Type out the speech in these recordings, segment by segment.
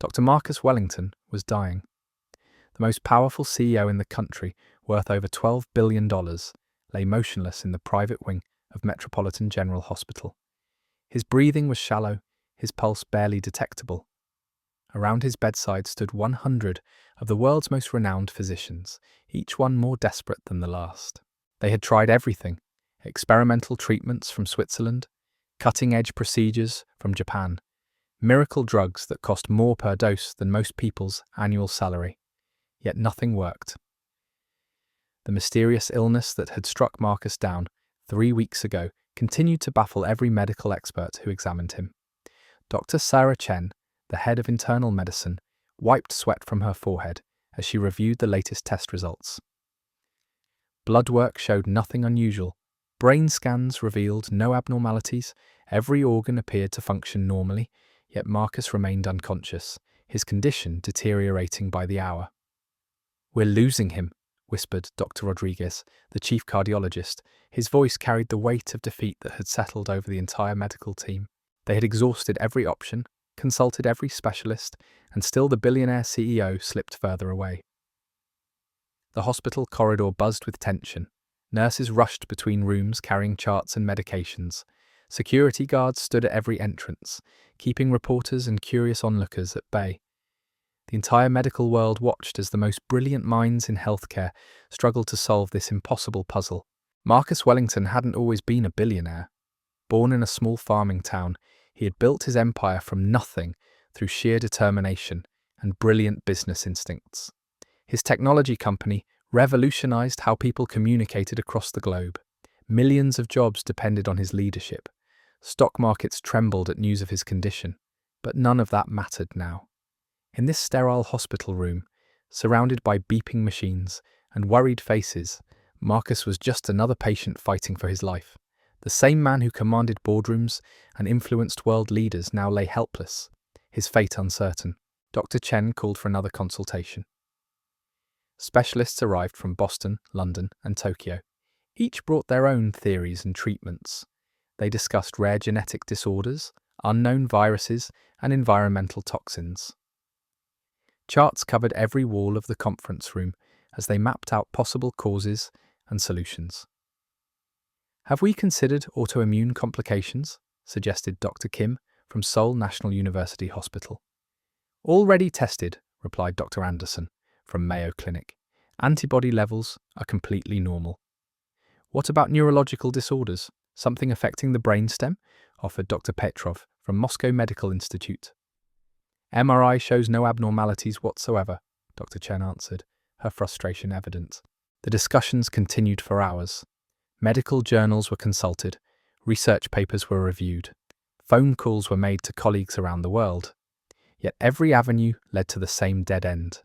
Dr. Marcus Wellington was dying. The most powerful CEO in the country, worth over $12 billion, lay motionless in the private wing of Metropolitan General Hospital. His breathing was shallow, his pulse barely detectable. Around his bedside stood 100 of the world's most renowned physicians, each one more desperate than the last. They had tried everything: experimental treatments from Switzerland, cutting-edge procedures from Japan, miracle drugs that cost more per dose than most people's annual salary. Yet nothing worked. The mysterious illness that had struck Marcus down 3 weeks ago continued to baffle every medical expert who examined him. Dr. Sarah Chen, the head of internal medicine, wiped sweat from her forehead as she reviewed the latest test results. Blood work showed nothing unusual. Brain scans revealed no abnormalities. Every organ appeared to function normally, yet Marcus remained unconscious, his condition deteriorating by the hour. "We're losing him," whispered Dr. Rodriguez, the chief cardiologist. His voice carried the weight of defeat that had settled over the entire medical team. They had exhausted every option, consulted every specialist, and still the billionaire CEO slipped further away. The hospital corridor buzzed with tension. Nurses rushed between rooms carrying charts and medications. Security guards stood at every entrance, keeping reporters and curious onlookers at bay. The entire medical world watched as the most brilliant minds in healthcare struggled to solve this impossible puzzle. Marcus Wellington hadn't always been a billionaire. Born in a small farming town, he had built his empire from nothing through sheer determination and brilliant business instincts. His technology company revolutionized how people communicated across the globe. Millions of jobs depended on his leadership. Stock markets trembled at news of his condition, but none of that mattered now. In this sterile hospital room, surrounded by beeping machines and worried faces, Marcus was just another patient fighting for his life. The same man who commanded boardrooms and influenced world leaders now lay helpless, his fate uncertain. Dr. Chen called for another consultation. Specialists arrived from Boston, London, and Tokyo. Each brought their own theories and treatments. They discussed rare genetic disorders, unknown viruses, and environmental toxins. Charts covered every wall of the conference room as they mapped out possible causes and solutions. "Have we considered autoimmune complications?" suggested Dr. Kim from Seoul National University Hospital. "Already tested," replied Dr. Anderson from Mayo Clinic. "Antibody levels are completely normal." "What about neurological disorders? Something affecting the brainstem?" offered Dr. Petrov from Moscow Medical Institute. "MRI shows no abnormalities whatsoever," Dr. Chen answered, her frustration evident. The discussions continued for hours. Medical journals were consulted, research papers were reviewed, phone calls were made to colleagues around the world. Yet every avenue led to the same dead end.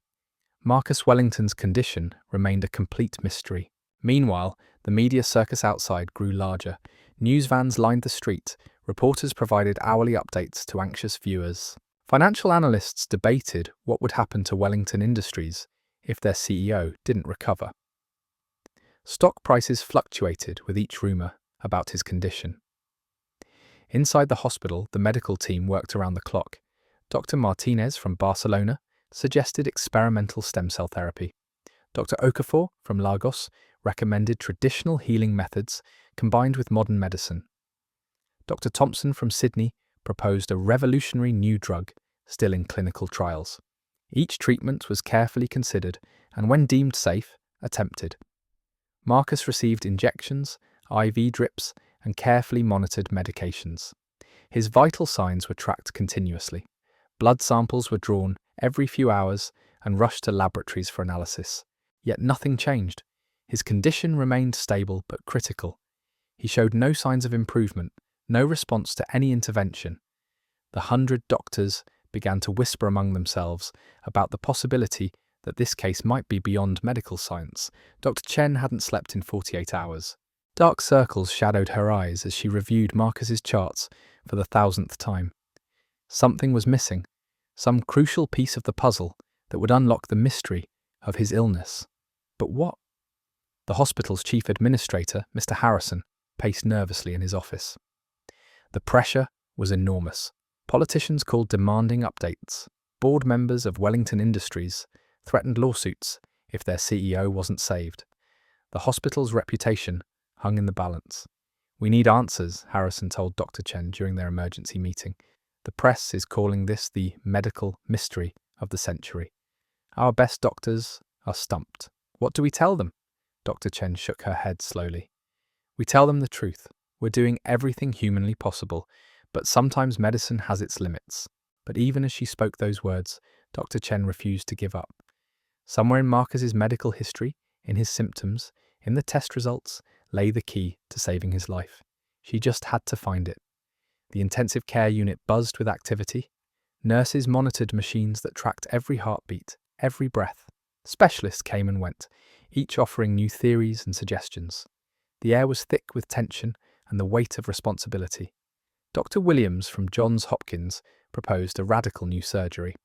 Marcus Wellington's condition remained a complete mystery. Meanwhile, the media circus outside grew larger. News vans lined the street. Reporters provided hourly updates to anxious viewers. Financial analysts debated what would happen to Wellington Industries if their CEO didn't recover. Stock prices fluctuated with each rumor about his condition. Inside the hospital, the medical team worked around the clock. Dr. Martinez from Barcelona suggested experimental stem cell therapy. Dr. Okafor from Lagos recommended traditional healing methods combined with modern medicine. Dr. Thompson from Sydney proposed a revolutionary new drug still in clinical trials. Each treatment was carefully considered and, when deemed safe, attempted. Marcus received injections, IV drips, and carefully monitored medications. His vital signs were tracked continuously. Blood samples were drawn every few hours and rushed to laboratories for analysis. Yet nothing changed. His condition remained stable but critical. He showed no signs of improvement, no response to any intervention. The 100 doctors began to whisper among themselves about the possibility that this case might be beyond medical science. Dr. Chen hadn't slept in 48 hours. Dark circles shadowed her eyes as she reviewed Marcus's charts for the 1,000th time. Something was missing, some crucial piece of the puzzle that would unlock the mystery of his illness. But what? The hospital's chief administrator, Mr. Harrison, paced nervously in his office. The pressure was enormous. Politicians called demanding updates. Board members of Wellington Industries threatened lawsuits if their CEO wasn't saved. The hospital's reputation hung in the balance. "We need answers," Harrison told Dr. Chen during their emergency meeting. "The press is calling this the medical mystery of the century. Our best doctors are stumped. What do we tell them?" Dr. Chen shook her head slowly. "We tell them the truth. We're doing everything humanly possible, but sometimes medicine has its limits." But even as she spoke those words, Dr. Chen refused to give up. Somewhere in Marcus's medical history, in his symptoms, in the test results, lay the key to saving his life. She just had to find it. The intensive care unit buzzed with activity. Nurses monitored machines that tracked every heartbeat, every breath. Specialists came and went, each offering new theories and suggestions. The air was thick with tension and the weight of responsibility. Dr. Williams from Johns Hopkins proposed a radical new surgery.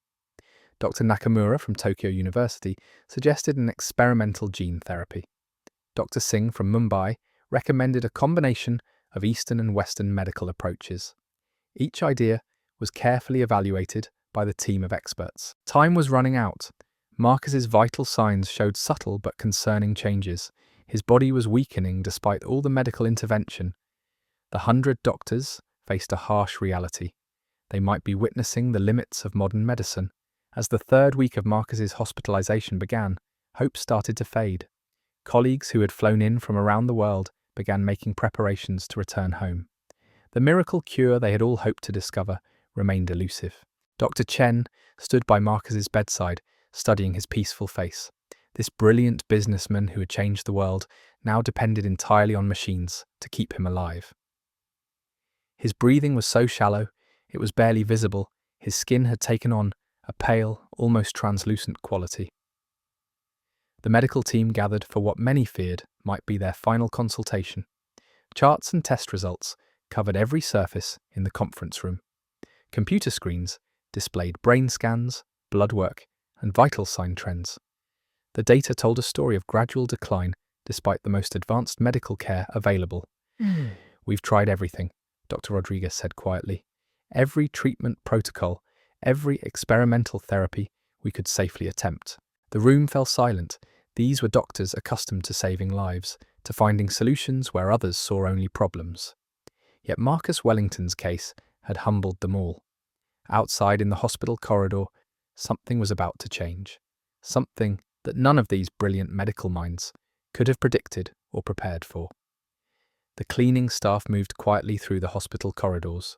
Dr. Nakamura from Tokyo University suggested an experimental gene therapy. Dr. Singh from Mumbai recommended a combination of Eastern and Western medical approaches. Each idea was carefully evaluated by the team of experts. Time was running out. Marcus's vital signs showed subtle but concerning changes. His body was weakening despite all the medical intervention. The 100 doctors faced a harsh reality. They might be witnessing the limits of modern medicine. As the third week of Marcus's hospitalization began, hope started to fade. Colleagues who had flown in from around the world began making preparations to return home. The miracle cure they had all hoped to discover remained elusive. Dr. Chen stood by Marcus's bedside, studying his peaceful face. This brilliant businessman who had changed the world now depended entirely on machines to keep him alive. His breathing was so shallow, it was barely visible. His skin had taken on a pale, almost translucent quality. The medical team gathered for what many feared might be their final consultation. Charts and test results covered every surface in the conference room. Computer screens displayed brain scans, blood work, and vital sign trends. The data told a story of gradual decline despite the most advanced medical care available. "We've tried everything," Dr. Rodriguez said quietly. "Every treatment protocol, every experimental therapy we could safely attempt." The room fell silent. These were doctors accustomed to saving lives, to finding solutions where others saw only problems. Yet Marcus Wellington's case had humbled them all. Outside in the hospital corridor, something was about to change. Something that none of these brilliant medical minds could have predicted or prepared for. The cleaning staff moved quietly through the hospital corridors,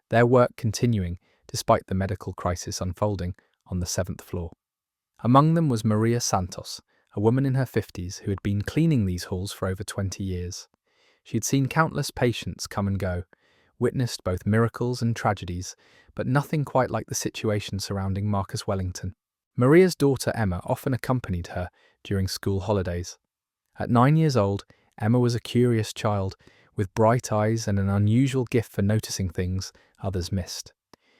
their work continuing despite the medical crisis unfolding on the 7th floor. Among them was Maria Santos, a woman in her 50s who had been cleaning these halls for over 20 years. She had seen countless patients come and go, witnessed both miracles and tragedies, but nothing quite like the situation surrounding Marcus Wellington. Maria's daughter Emma often accompanied her during school holidays. At 9 years old, Emma was a curious child, with bright eyes and an unusual gift for noticing things others missed.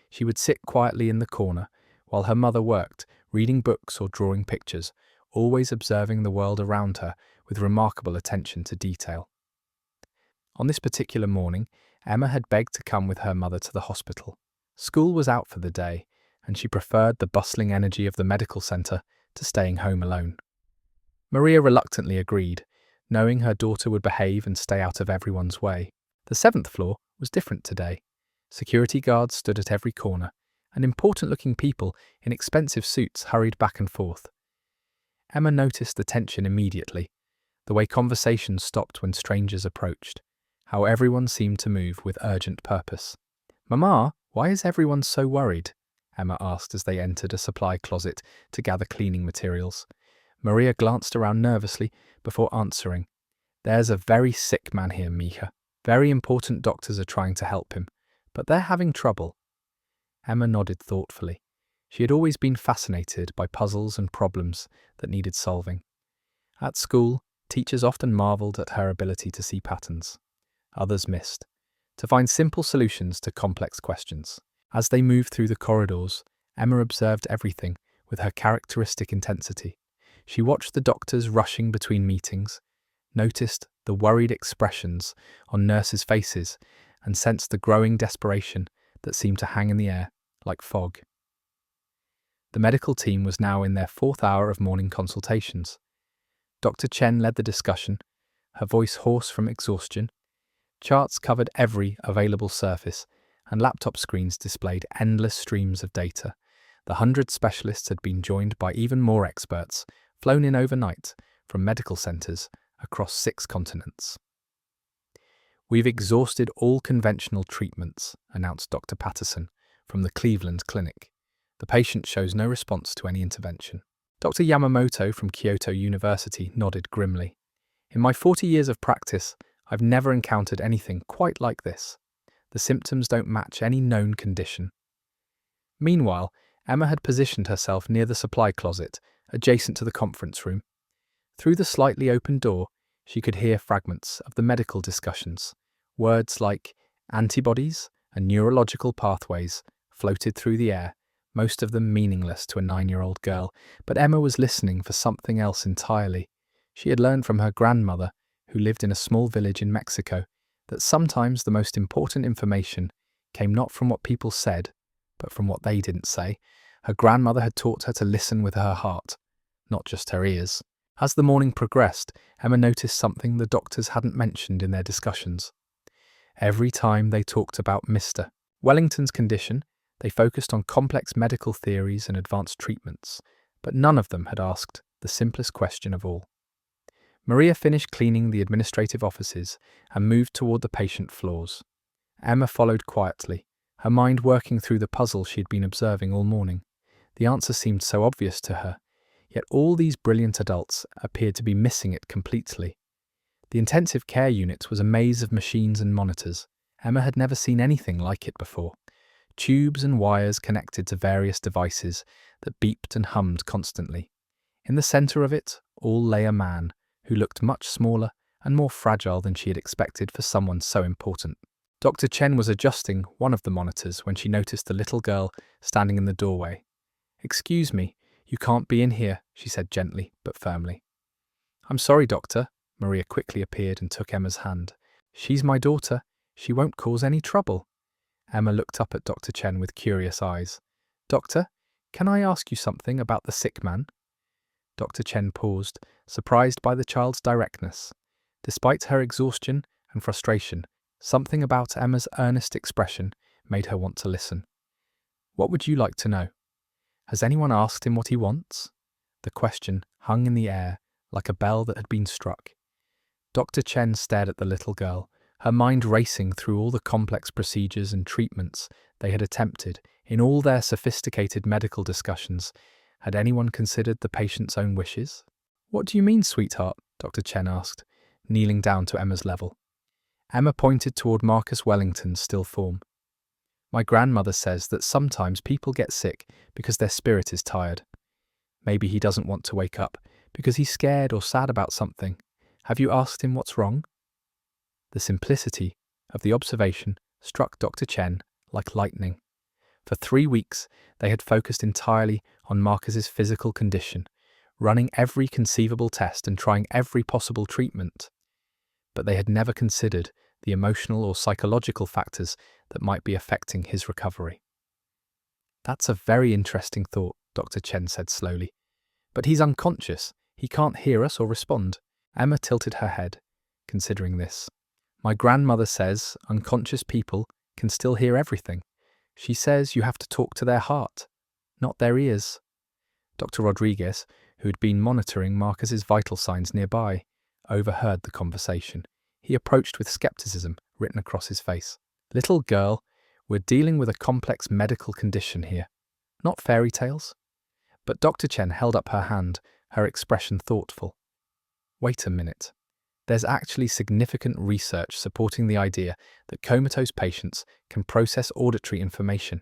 She would sit quietly in the corner while her mother worked, reading books or drawing pictures, always observing the world around her with remarkable attention to detail. On this particular morning, Emma had begged to come with her mother to the hospital. School was out for the day, and she preferred the bustling energy of the medical centre to staying home alone. Maria reluctantly agreed, knowing her daughter would behave and stay out of everyone's way. The 7th floor was different today. Security guards stood at every corner, and important-looking people in expensive suits hurried back and forth. Emma noticed the tension immediately, the way conversations stopped when strangers approached, how everyone seemed to move with urgent purpose. "Mama, why is everyone so worried?" Emma asked as they entered a supply closet to gather cleaning materials. Maria glanced around nervously before answering. "There's a very sick man here, Mika. Very important doctors are trying to help him, but they're having trouble." Emma nodded thoughtfully. She had always been fascinated by puzzles and problems that needed solving. At school, teachers often marveled at her ability to see patterns. Others missed, to find simple solutions to complex questions. As they moved through the corridors, Emma observed everything with her characteristic intensity. She watched the doctors rushing between meetings, noticed the worried expressions on nurses' faces, and sensed the growing desperation that seemed to hang in the air like fog. The medical team was now in their fourth hour of morning consultations. Dr. Chen led the discussion, her voice hoarse from exhaustion. Charts covered every available surface, and laptop screens displayed endless streams of data. The 100 specialists had been joined by even more experts, flown in overnight from medical centres across 6 continents. "We've exhausted all conventional treatments," announced Dr. Patterson from the Cleveland Clinic. "The patient shows no response to any intervention." Dr. Yamamoto from Kyoto University nodded grimly. "In my 40 years of practice, I've never encountered anything quite like this. The symptoms don't match any known condition." Meanwhile, Emma had positioned herself near the supply closet, adjacent to the conference room. Through the slightly open door, she could hear fragments of the medical discussions. Words like antibodies and neurological pathways floated through the air, most of them meaningless to a 9-year-old girl, but Emma was listening for something else entirely. She had learned from her grandmother, who lived in a small village in Mexico, that sometimes the most important information came not from what people said, but from what they didn't say. Her grandmother had taught her to listen with her heart, not just her ears. As the morning progressed, Emma noticed something the doctors hadn't mentioned in their discussions. Every time they talked about Mr. Wellington's condition, they focused on complex medical theories and advanced treatments, but none of them had asked the simplest question of all. Maria finished cleaning the administrative offices and moved toward the patient floors. Emma followed quietly, her mind working through the puzzle she had been observing all morning. The answer seemed so obvious to her, yet all these brilliant adults appeared to be missing it completely. The intensive care unit was a maze of machines and monitors. Emma had never seen anything like it before. Tubes and wires connected to various devices that beeped and hummed constantly. In the center of it all lay a man who looked much smaller and more fragile than she had expected for someone so important. Dr. Chen was adjusting one of the monitors when she noticed the little girl standing in the doorway. "Excuse me, you can't be in here," she said gently but firmly. "I'm sorry, doctor." Maria quickly appeared and took Emma's hand. "She's my daughter. She won't cause any trouble." Emma looked up at Dr. Chen with curious eyes. "Doctor, can I ask you something about the sick man?" Dr. Chen paused, surprised by the child's directness. Despite her exhaustion and frustration, something about Emma's earnest expression made her want to listen. "What would you like to know? Has anyone asked him what he wants?" The question hung in the air like a bell that had been struck. Dr. Chen stared at the little girl, her mind racing through all the complex procedures and treatments they had attempted. In all their sophisticated medical discussions, had anyone considered the patient's own wishes? "What do you mean, sweetheart?" Dr. Chen asked, kneeling down to Emma's level. Emma pointed toward Marcus Wellington's still form. "My grandmother says that sometimes people get sick because their spirit is tired. Maybe he doesn't want to wake up because he's scared or sad about something. Have you asked him what's wrong?" The simplicity of the observation struck Dr. Chen like lightning. For 3 weeks, they had focused entirely on Marcus's physical condition, running every conceivable test and trying every possible treatment. But they had never considered the emotional or psychological factors that might be affecting his recovery. "That's a very interesting thought," Dr. Chen said slowly. "But he's unconscious. He can't hear us or respond." Emma tilted her head, considering this. "My grandmother says unconscious people can still hear everything. She says you have to talk to their heart, not their ears." Dr. Rodriguez, who had been monitoring Marcus's vital signs nearby, overheard the conversation. He approached with skepticism written across his face. "Little girl, we're dealing with a complex medical condition here, not fairy tales." But Dr. Chen held up her hand, her expression thoughtful. "Wait a minute. There's actually significant research supporting the idea that comatose patients can process auditory information.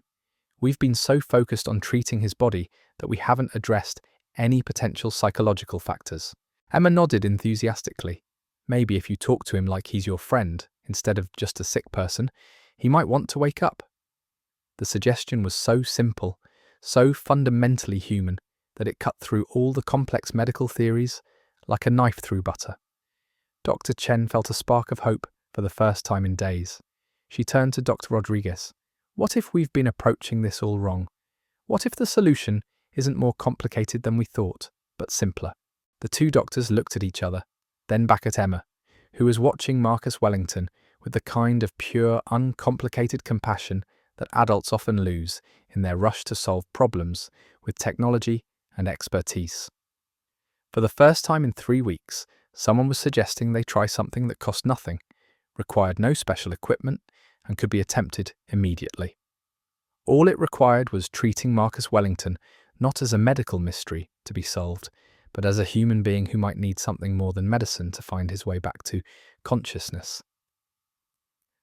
We've been so focused on treating his body that we haven't addressed any potential psychological factors." Emma nodded enthusiastically. "Maybe if you talk to him like he's your friend, instead of just a sick person, he might want to wake up." The suggestion was so simple, so fundamentally human, that it cut through all the complex medical theories like a knife through butter. Dr. Chen felt a spark of hope for the first time in days. She turned to Dr. Rodriguez. "What if we've been approaching this all wrong? What if the solution isn't more complicated than we thought, but simpler." The two doctors looked at each other, then back at Emma, who was watching Marcus Wellington with the kind of pure, uncomplicated compassion that adults often lose in their rush to solve problems with technology and expertise. For the first time in 3 weeks, someone was suggesting they try something that cost nothing, required no special equipment, and could be attempted immediately. All it required was treating Marcus Wellington not as a medical mystery to be solved, but as a human being who might need something more than medicine to find his way back to consciousness.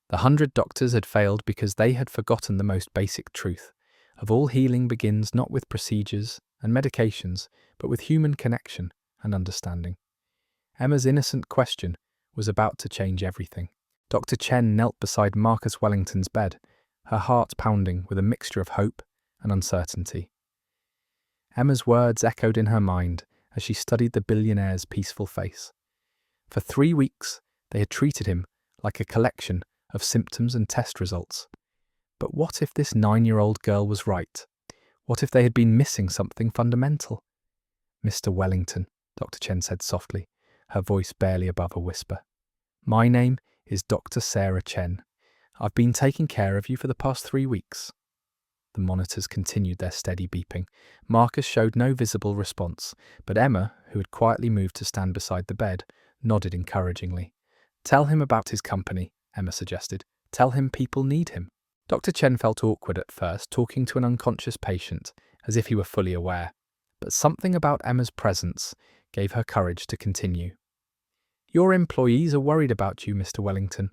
The 100 doctors had failed because they had forgotten the most basic truth of all healing begins not with procedures and medications, but with human connection and understanding. Emma's innocent question was about to change everything. Dr. Chen knelt beside Marcus Wellington's bed, her heart pounding with a mixture of hope and uncertainty. Emma's words echoed in her mind as she studied the billionaire's peaceful face. For 3 weeks, they had treated him like a collection of symptoms and test results. But what if this 9-year-old girl was right? What if they had been missing something fundamental? "Mr. Wellington," Dr. Chen said softly, her voice barely above a whisper. "My name is Dr. Sarah Chen. I've been taking care of you for the past 3 weeks." The monitors continued their steady beeping. Marcus showed no visible response, but Emma, who had quietly moved to stand beside the bed, nodded encouragingly. "Tell him about his company," Emma suggested. "Tell him people need him." Dr. Chen felt awkward at first, talking to an unconscious patient, as if he were fully aware. But something about Emma's presence gave her courage to continue. "Your employees are worried about you, Mr. Wellington.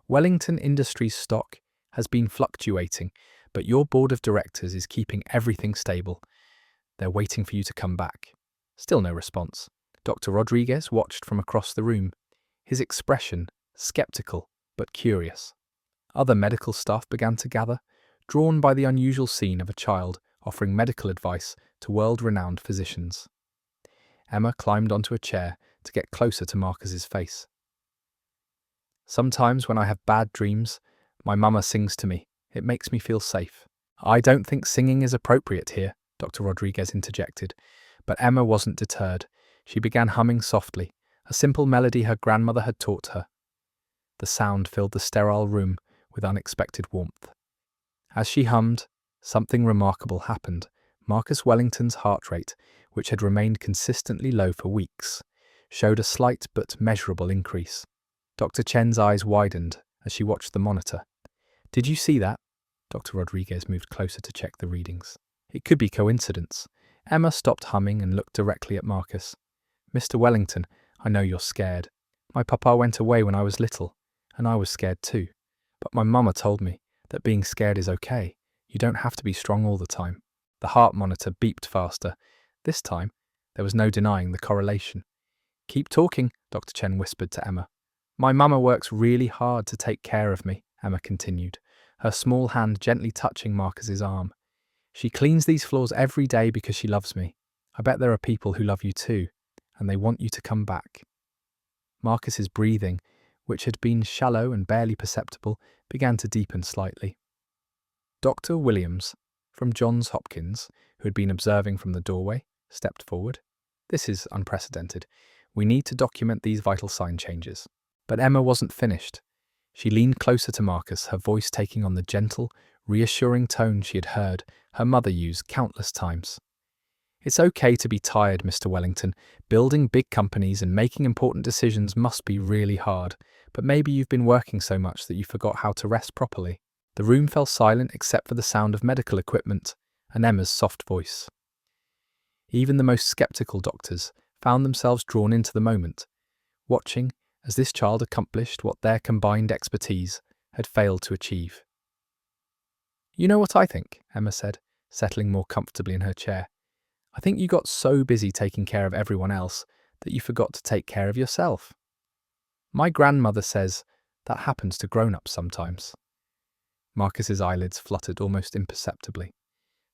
Wellington Industries stock has been fluctuating, but your board of directors is keeping everything stable. They're waiting for you to come back." Still no response. Dr. Rodriguez watched from across the room, his expression skeptical but curious. Other medical staff began to gather, drawn by the unusual scene of a child offering medical advice to world-renowned physicians. Emma climbed onto a chair to get closer to Marcus's face. "Sometimes when I have bad dreams, my mama sings to me. It makes me feel safe." "I don't think singing is appropriate here," Dr. Rodriguez interjected. But Emma wasn't deterred. She began humming softly, a simple melody her grandmother had taught her. The sound filled the sterile room with unexpected warmth. As she hummed, something remarkable happened. Marcus Wellington's heart rate, which had remained consistently low for weeks, showed a slight but measurable increase. Dr. Chen's eyes widened as she watched the monitor. "Did you see that?" Dr. Rodriguez moved closer to check the readings. "It could be coincidence." Emma stopped humming and looked directly at Marcus. "Mr. Wellington, I know you're scared. My papa went away when I was little, and I was scared too. But my mama told me that being scared is okay. You don't have to be strong all the time." The heart monitor beeped faster. This time, there was no denying the correlation. "Keep talking," Dr. Chen whispered to Emma. "My mama works really hard to take care of me," Emma continued, her small hand gently touching Marcus's arm. "She cleans these floors every day because she loves me. I bet there are people who love you too, and they want you to come back." Marcus's breathing, which had been shallow and barely perceptible, began to deepen slightly. Dr. Williams, from Johns Hopkins, who had been observing from the doorway, stepped forward. "This is unprecedented. We need to document these vital sign changes." But Emma wasn't finished. She leaned closer to Marcus, her voice taking on the gentle, reassuring tone she had heard her mother use countless times. "It's okay to be tired, Mr. Wellington. Building big companies and making important decisions must be really hard, but maybe you've been working so much that you forgot how to rest properly." The room fell silent except for the sound of medical equipment and Emma's soft voice. Even the most skeptical doctors found themselves drawn into the moment, watching as this child accomplished what their combined expertise had failed to achieve. "You know what I think?" Emma said, settling more comfortably in her chair. "I think you got so busy taking care of everyone else that you forgot to take care of yourself. My grandmother says that happens to grown-ups sometimes." Marcus's eyelids fluttered almost imperceptibly.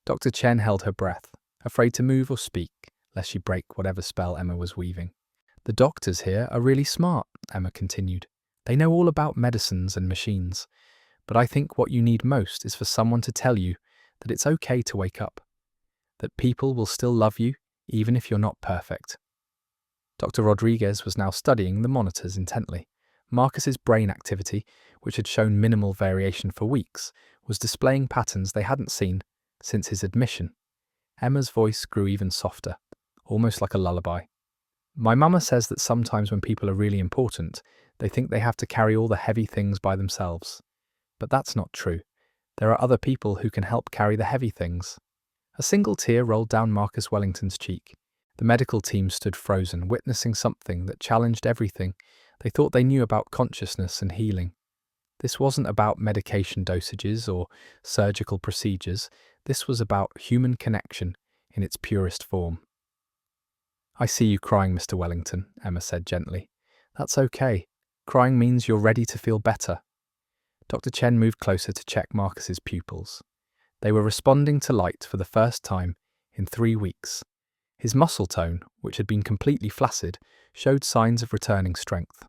Dr. Chen held her breath, afraid to move or speak, lest she break whatever spell Emma was weaving. "The doctors here are really smart," Emma continued. "They know all about medicines and machines. But I think what you need most is for someone to tell you that it's okay to wake up. that people will still love you even if you're not perfect. Dr. Rodriguez was now studying the monitors intently. Marcus's brain activity, which had shown minimal variation for weeks, was displaying patterns they hadn't seen since his admission. Emma's voice grew even softer, almost like a lullaby. My mama says that sometimes when people are really important, they think they have to carry all the heavy things by themselves. But that's not true. There are other people who can help carry the heavy things. A single tear rolled down Marcus Wellington's cheek. The medical team stood frozen, witnessing something that challenged everything they thought they knew about consciousness and healing. This wasn't about medication dosages or surgical procedures. This was about human connection in its purest form. "I see you crying, Mr. Wellington," Emma said gently. "That's okay. Crying means you're ready to feel better." Dr. Chen moved closer to check Marcus's pupils. They were responding to light for the first time in 3 weeks. His muscle tone, which had been completely flaccid, showed signs of returning strength.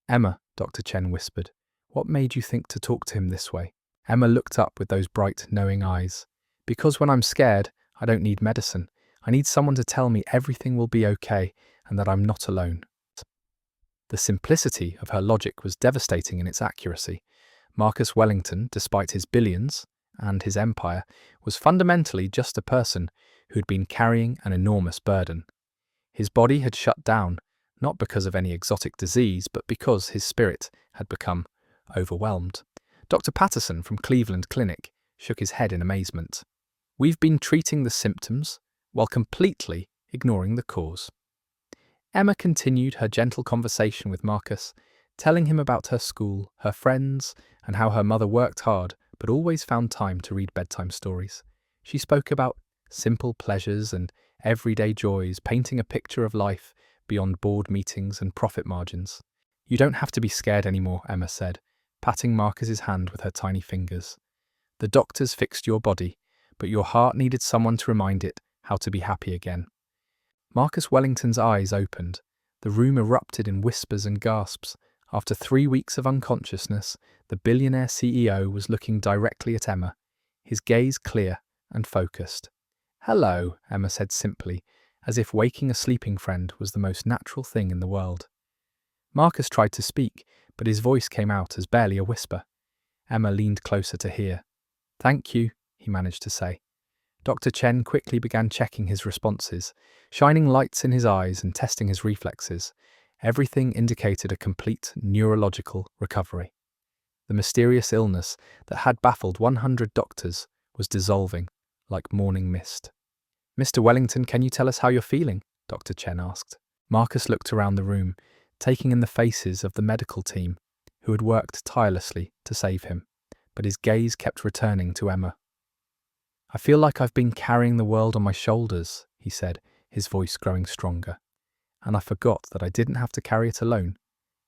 "Emma," Dr. Chen whispered, "what made you think to talk to him this way?" Emma looked up with those bright, knowing eyes. "Because when I'm scared, I don't need medicine. I need someone to tell me everything will be okay and that I'm not alone." The simplicity of her logic was devastating in its accuracy. Marcus Wellington, despite his billions and his empire, was fundamentally just a person who'd been carrying an enormous burden. His body had shut down, not because of any exotic disease, but because his spirit had become overwhelmed. Dr. Patterson from Cleveland Clinic shook his head in amazement. "We've been treating the symptoms while completely ignoring the cause." Emma continued her gentle conversation with Marcus, telling him about her school, her friends, and how her mother worked hard but always found time to read bedtime stories. She spoke about simple pleasures and everyday joys, painting a picture of life beyond board meetings and profit margins. "You don't have to be scared anymore," Emma said, patting Marcus's hand with her tiny fingers. "The doctors fixed your body, but your heart needed someone to remind it how to be happy again." Marcus Wellington's eyes opened. The room erupted in whispers and gasps. After 3 weeks of unconsciousness, the billionaire CEO was looking directly at Emma, his gaze clear and focused. "Hello," Emma said simply, as if waking a sleeping friend was the most natural thing in the world. Marcus tried to speak, but his voice came out as barely a whisper. Emma leaned closer to hear. "Thank you," he managed to say. Dr. Chen quickly began checking his responses, shining lights in his eyes and testing his reflexes. Everything indicated a complete neurological recovery. The mysterious illness that had baffled 100 doctors was dissolving like morning mist. "Mr. Wellington, can you tell us how you're feeling?" Dr. Chen asked. Marcus looked around the room, taking in the faces of the medical team who had worked tirelessly to save him, but his gaze kept returning to Emma. "I feel like I've been carrying the world on my shoulders," he said, his voice growing stronger. "And I forgot that I didn't have to carry it alone."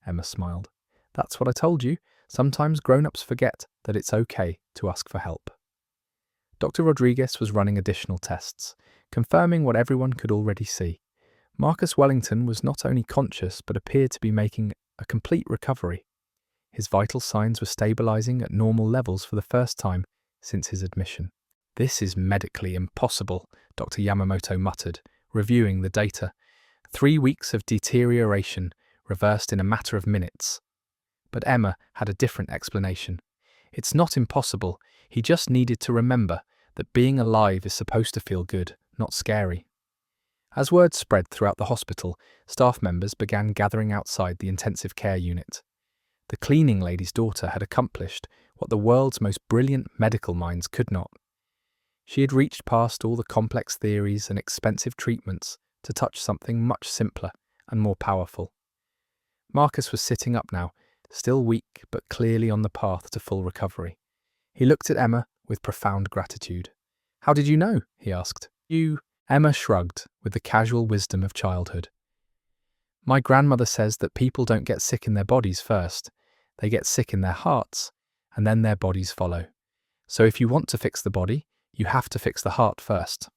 Emma smiled. "That's what I told you. Sometimes grown-ups forget that it's okay to ask for help." Dr. Rodriguez was running additional tests, confirming what everyone could already see. Marcus Wellington was not only conscious but appeared to be making a complete recovery. His vital signs were stabilizing at normal levels for the first time since his admission. "This is medically impossible," Dr. Yamamoto muttered, reviewing the data. 3 weeks of deterioration reversed in a matter of minutes. But Emma had a different explanation. "It's not impossible. He just needed to remember that being alive is supposed to feel good, not scary." As word spread throughout the hospital, staff members began gathering outside the intensive care unit. The cleaning lady's daughter had accomplished what the world's most brilliant medical minds could not. She had reached past all the complex theories and expensive treatments to touch something much simpler and more powerful. Marcus was sitting up now, still weak but clearly on the path to full recovery. He looked at Emma with profound gratitude. "How did you know?" he asked. Emma shrugged with the casual wisdom of childhood. "My grandmother says that people don't get sick in their bodies first. They get sick in their hearts, and then their bodies follow. So if you want to fix the body, you have to fix the heart first."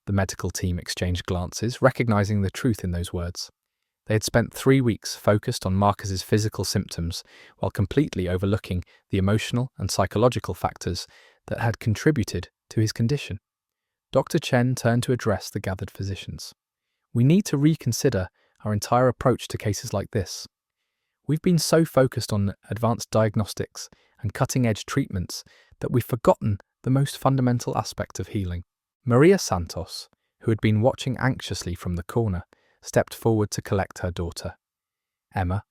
The medical team exchanged glances, recognizing the truth in those words. They had spent 3 weeks focused on Marcus's physical symptoms while completely overlooking the emotional and psychological factors that had contributed to his condition. Dr. Chen turned to address the gathered physicians. We need to reconsider our entire approach to cases like this. We've been so focused on advanced diagnostics and cutting-edge treatments that we've forgotten the most fundamental aspect of healing. Maria Santos, who had been watching anxiously from the corner, stepped forward to collect her daughter. Emma,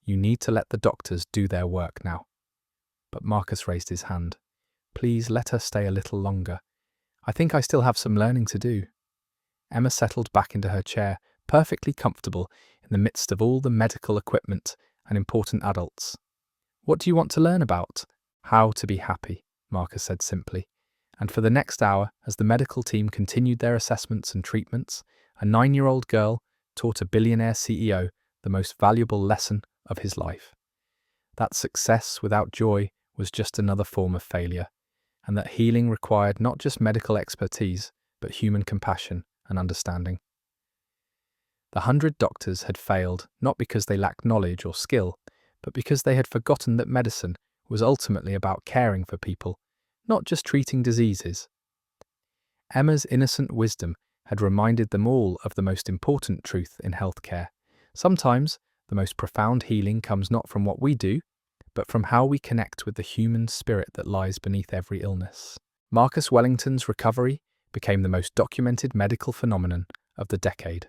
you need to let the doctors do their work now. But Marcus raised his hand. Please let her stay a little longer. I think I still have some learning to do. Emma settled back into her chair, perfectly comfortable in the midst of all the medical equipment and important adults. What do you want to learn about? How to be happy, Marcus said simply. And for the next hour, as the medical team continued their assessments and treatments, a 9-year-old girl taught a billionaire CEO the most valuable lesson of his life. That success without joy was just another form of failure, and that healing required not just medical expertise, but human compassion and understanding. The 100 doctors had failed not because they lacked knowledge or skill, but because they had forgotten that medicine was ultimately about caring for people, not just treating diseases. Emma's innocent wisdom had reminded them all of the most important truth in healthcare. Sometimes, the most profound healing comes not from what we do, but from how we connect with the human spirit that lies beneath every illness. Marcus Wellington's recovery became the most documented medical phenomenon of the decade.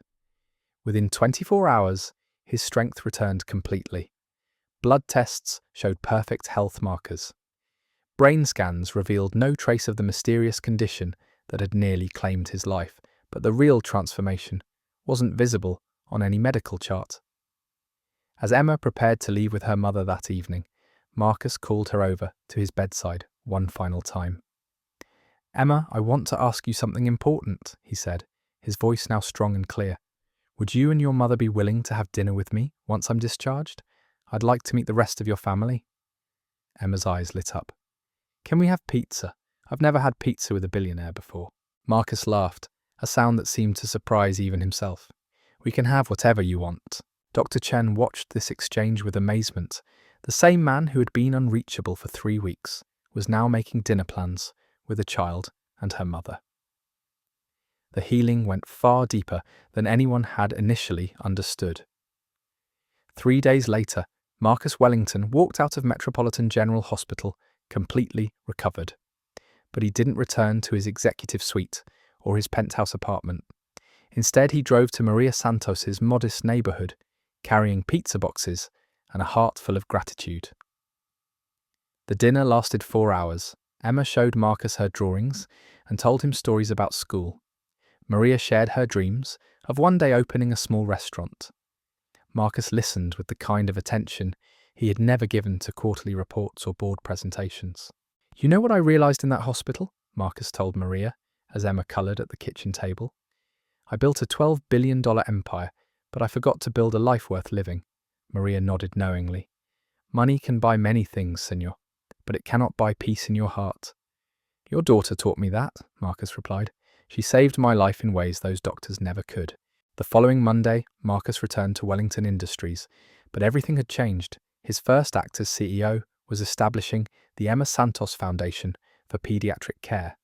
Within 24 hours, his strength returned completely. Blood tests showed perfect health markers. Brain scans revealed no trace of the mysterious condition that had nearly claimed his life, but the real transformation wasn't visible on any medical chart. As Emma prepared to leave with her mother that evening, Marcus called her over to his bedside one final time. Emma, I want to ask you something important, he said, his voice now strong and clear. Would you and your mother be willing to have dinner with me once I'm discharged? I'd like to meet the rest of your family. Emma's eyes lit up. Can we have pizza? I've never had pizza with a billionaire before. Marcus laughed, a sound that seemed to surprise even himself. We can have whatever you want. Dr. Chen watched this exchange with amazement. The same man who had been unreachable for 3 weeks was now making dinner plans with a child and her mother. The healing went far deeper than anyone had initially understood. 3 days later, Marcus Wellington walked out of Metropolitan General Hospital completely recovered. But he didn't return to his executive suite or his penthouse apartment. Instead, he drove to Maria Santos's modest neighborhood, carrying pizza boxes and a heart full of gratitude. The dinner lasted 4 hours. Emma showed Marcus her drawings and told him stories about school. Maria shared her dreams of one day opening a small restaurant. Marcus listened with the kind of attention he had never given to quarterly reports or board presentations. You know what I realized in that hospital? Marcus told Maria, as Emma colored at the kitchen table. I built a $12 billion empire, but I forgot to build a life worth living. Maria nodded knowingly. Money can buy many things, senor, but it cannot buy peace in your heart. Your daughter taught me that, Marcus replied. She saved my life in ways those doctors never could. The following Monday, Marcus returned to Wellington Industries, but everything had changed. His first act as CEO was establishing the Emma Santos Foundation for Pediatric Care,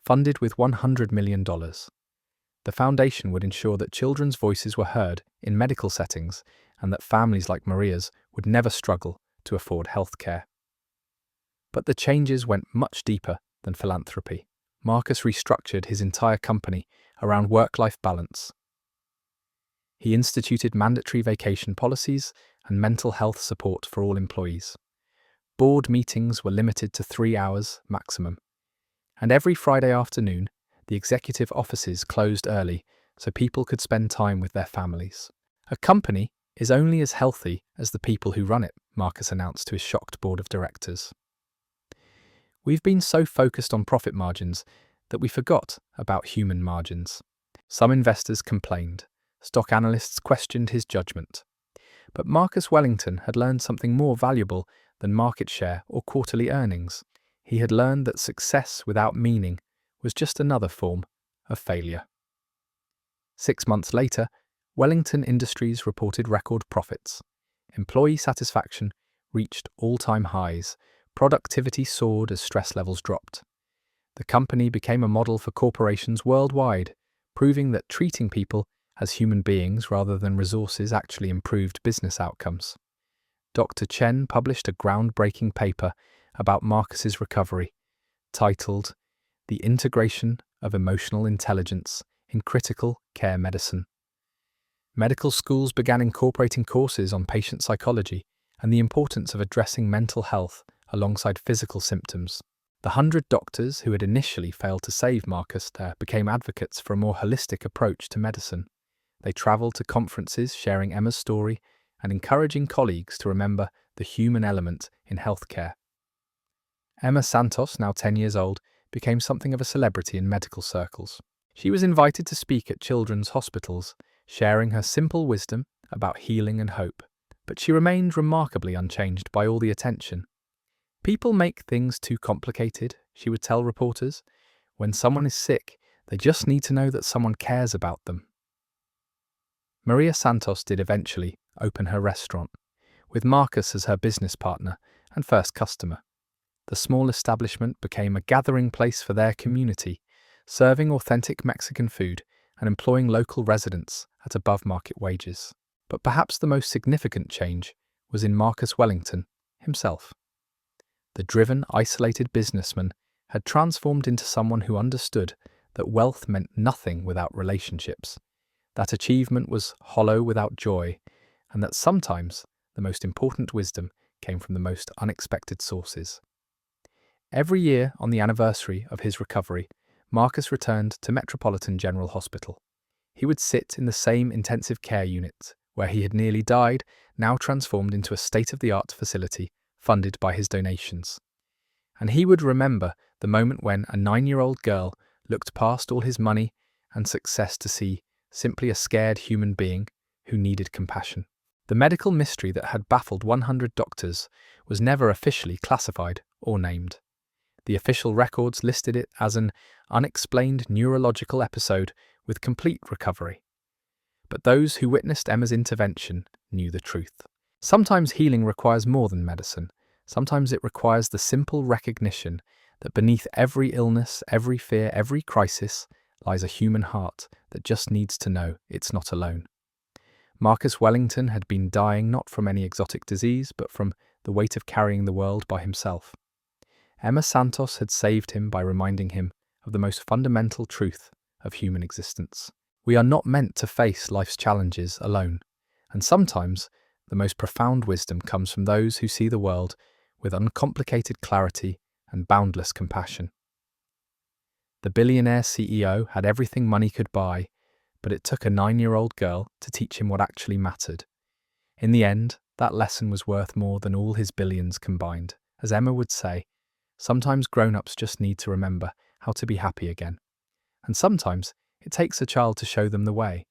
funded with $100 million. The foundation would ensure that children's voices were heard in medical settings and that families like Maria's would never struggle to afford health care. But the changes went much deeper than philanthropy. Marcus restructured his entire company around work-life balance. He instituted mandatory vacation policies and mental health support for all employees. Board meetings were limited to 3 hours maximum. And every Friday afternoon, the executive offices closed early so people could spend time with their families. A company is only as healthy as the people who run it, Marcus announced to his shocked board of directors. We've been so focused on profit margins that we forgot about human margins. Some investors complained. Stock analysts questioned his judgment. But Marcus Wellington had learned something more valuable than market share or quarterly earnings. He had learned that success without meaning was just another form of failure. 6 months later, Wellington Industries reported record profits. Employee satisfaction reached all-time highs. Productivity soared as stress levels dropped. The company became a model for corporations worldwide, proving that treating people as human beings rather than resources actually improved business outcomes. Dr. Chen published a groundbreaking paper about Marcus's recovery, titled The Integration of Emotional Intelligence in Critical Care Medicine. Medical schools began incorporating courses on patient psychology and the importance of addressing mental health alongside physical symptoms. The 100 doctors who had initially failed to save Marcus there became advocates for a more holistic approach to medicine. They traveled to conferences sharing Emma's story and encouraging colleagues to remember the human element in healthcare. Emma Santos, now 10 years old, became something of a celebrity in medical circles. She was invited to speak at children's hospitals, sharing her simple wisdom about healing and hope. But she remained remarkably unchanged by all the attention. "People make things too complicated," she would tell reporters. "When someone is sick, they just need to know that someone cares about them." Maria Santos did eventually open her restaurant, with Marcus as her business partner and first customer. The small establishment became a gathering place for their community, serving authentic Mexican food and employing local residents at above-market wages. But perhaps the most significant change was in Marcus Wellington himself. The driven, isolated businessman had transformed into someone who understood that wealth meant nothing without relationships, that achievement was hollow without joy, and that sometimes the most important wisdom came from the most unexpected sources. Every year, on the anniversary of his recovery, Marcus returned to Metropolitan General Hospital. He would sit in the same intensive care unit where he had nearly died, now transformed into a state-of-the-art facility funded by his donations. And he would remember the moment when a 9-year-old girl looked past all his money and success to see simply a scared human being who needed compassion. The medical mystery that had baffled 100 doctors was never officially classified or named. The official records listed it as an unexplained neurological episode with complete recovery. But those who witnessed Emma's intervention knew the truth. Sometimes healing requires more than medicine. Sometimes it requires the simple recognition that beneath every illness, every fear, every crisis lies a human heart that just needs to know it's not alone. Marcus Wellington had been dying not from any exotic disease, but from the weight of carrying the world by himself. Emma Santos had saved him by reminding him of the most fundamental truth of human existence. We are not meant to face life's challenges alone, and sometimes the most profound wisdom comes from those who see the world with uncomplicated clarity and boundless compassion. The billionaire CEO had everything money could buy, but it took a 9-year-old girl to teach him what actually mattered. In the end, that lesson was worth more than all his billions combined. As Emma would say, sometimes grown-ups just need to remember how to be happy again. And sometimes it takes a child to show them the way.